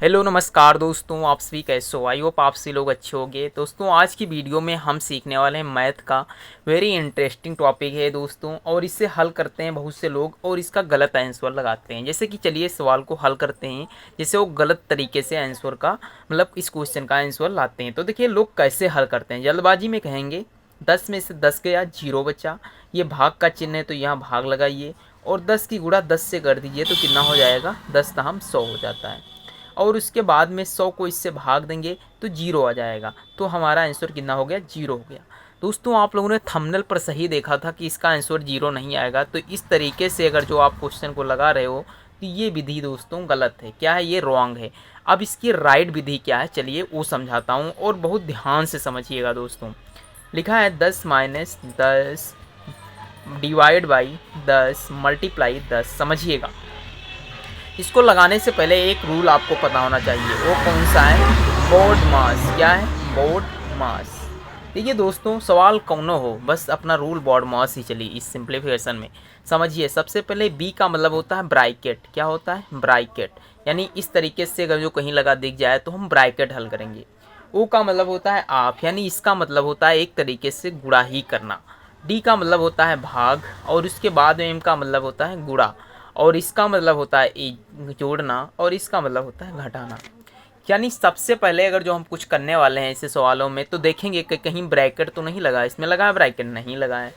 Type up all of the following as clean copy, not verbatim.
Hello नमस्कार दोस्तों, आप सभी कैसे हो? आई होप आप सभी लोग अच्छे होंगे। दोस्तों आज की वीडियो में हम सीखने वाले हैं मैथ का वेरी इंटरेस्टिंग टॉपिक है दोस्तों, और इससे हल करते हैं बहुत से लोग और इसका गलत आंसर लगाते हैं। जैसे कि चलिए सवाल को हल करते हैं, जैसे वो गलत तरीके से आंसर का मतलब इस क्वेश्चन का आंसर लाते हैं। तो देखिए लोग कैसे हल करते हैं, जल्दबाजी में कहेंगे 10 में से 10 गया 0 बचा, ये भाग का चिन्ह है तो यहाँ भाग लगाइए और 10 की गुणा 10 से कर दीजिए तो कितना हो जाएगा, 10 का हम 100 हो जाता है। और उसके बाद में 100 को इससे भाग देंगे तो 0 आ जाएगा, तो हमारा आंसर कितना हो गया, 0 हो गया। दोस्तों आप लोगों ने थंबनेल पर सही देखा था कि इसका आंसर 0 नहीं आएगा। तो इस तरीके से अगर जो आप क्वेश्चन को लगा रहे हो तो ये विधि दोस्तों गलत है। क्या है, ये रॉन्ग है। अब इसकी राइट विधि क्या है, चलिए वो समझाता हूँ और बहुत ध्यान से समझिएगा दोस्तों। लिखा है 10 माइनस 10 डिवाइड बाई 10 मल्टीप्लाई 10। समझिएगा, इसको लगाने से पहले एक रूल आपको पता होना चाहिए। वो कौन सा है, बोर्ड मास। क्या है, बोर्ड मास। देखिए दोस्तों सवाल कौन हो, बस अपना रूल बोर्ड मास ही चलिए इस सिंप्लीफिकेशन में। समझिए, सबसे पहले बी का मतलब होता है ब्रैकेट। क्या होता है, ब्रैकेट। यानी इस तरीके से अगर जो कहीं लगा दिख जाए तो हम ब्रैकेट हल करेंगे। ओ का मतलब होता है आप, यानी इसका मतलब होता है एक तरीके से गुणा ही करना। डी का मतलब होता है भाग, और उसके बाद में एम का मतलब होता है गुणा, और इसका मतलब होता है जोड़ना, और इसका मतलब होता है घटाना। यानी सबसे पहले अगर जो हम कुछ करने वाले हैं ऐसे सवालों में तो देखेंगे कि कहीं ब्रैकेट तो नहीं लगा, इसमें लगा है ब्रैकेट, नहीं लगा है।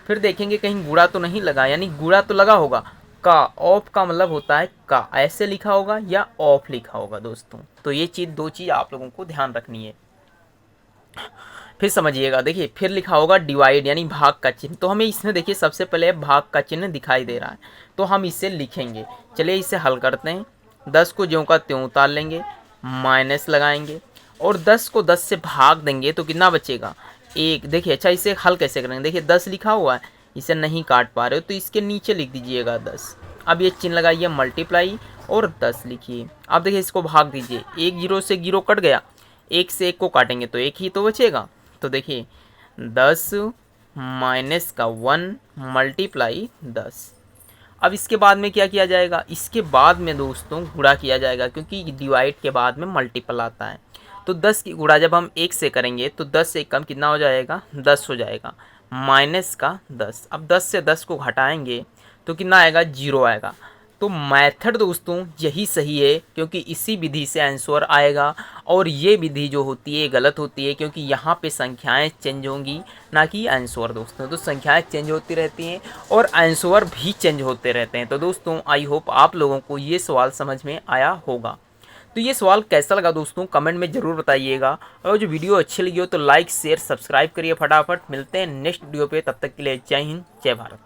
फिर देखेंगे कहीं गुणा तो नहीं लगा, यानी गुणा तो लगा होगा। का ऑफ का मतलब होता है का, ऐसे लिखा होगा या ऑफ लिखा होगा दोस्तों। तो ये चीज़, दो चीज़ आप लोगों को ध्यान रखनी है। फिर समझिएगा, देखिए फिर लिखा होगा डिवाइड, यानी भाग का चिन्ह। तो हमें इसमें देखिए सबसे पहले भाग का चिन्ह दिखाई दे रहा है तो हम इसे लिखेंगे। चलिए इसे हल करते हैं। 10 को ज्यों का त्यों उतार लेंगे, माइनस लगाएंगे और 10 को 10 से भाग देंगे तो कितना बचेगा, 1। देखिए अच्छा इसे हल कैसे करेंगे, देखिए 10 लिखा हुआ है, इसे नहीं काट पा रहे हो तो इसके नीचे लिख दीजिएगा 10। अब ये चिन्ह लगाइए मल्टीप्लाई और 10 लिखिए। अब देखिए इसको भाग दीजिए, 1 जीरो से जीरो कट गया, 1 से 1 को काटेंगे तो 1 ही तो बचेगा। तो देखिए 10 माइनस का 1 मल्टीप्लाई 10। अब इसके बाद में क्या किया जाएगा, इसके बाद में दोस्तों गुणा किया जाएगा, क्योंकि डिवाइड के बाद में मल्टीपल आता है। तो 10 की गुणा जब हम 1 से करेंगे तो 10 से कम कितना हो जाएगा, 10 हो जाएगा, माइनस का 10। अब 10 से 10 को घटाएंगे तो कितना आएगा, 0 आएगा। तो मेथड दोस्तों यही सही है, क्योंकि इसी विधि से आंसर आएगा। और ये विधि जो होती है गलत होती है, क्योंकि यहाँ पे संख्याएं चेंज होंगी ना कि आंसर दोस्तों। तो संख्याएं चेंज होती रहती हैं और आंसर भी चेंज होते रहते हैं। तो दोस्तों आई होप आप लोगों को ये सवाल समझ में आया होगा। तो ये सवाल कैसा लगा दोस्तों कमेंट में ज़रूर बताइएगा, और जो वीडियो अच्छी लगी हो तो लाइक शेयर सब्सक्राइब करिए फटाफट। मिलते हैं नेक्स्ट वीडियो पे, तब तक के लिए जय हिंद जय भारत।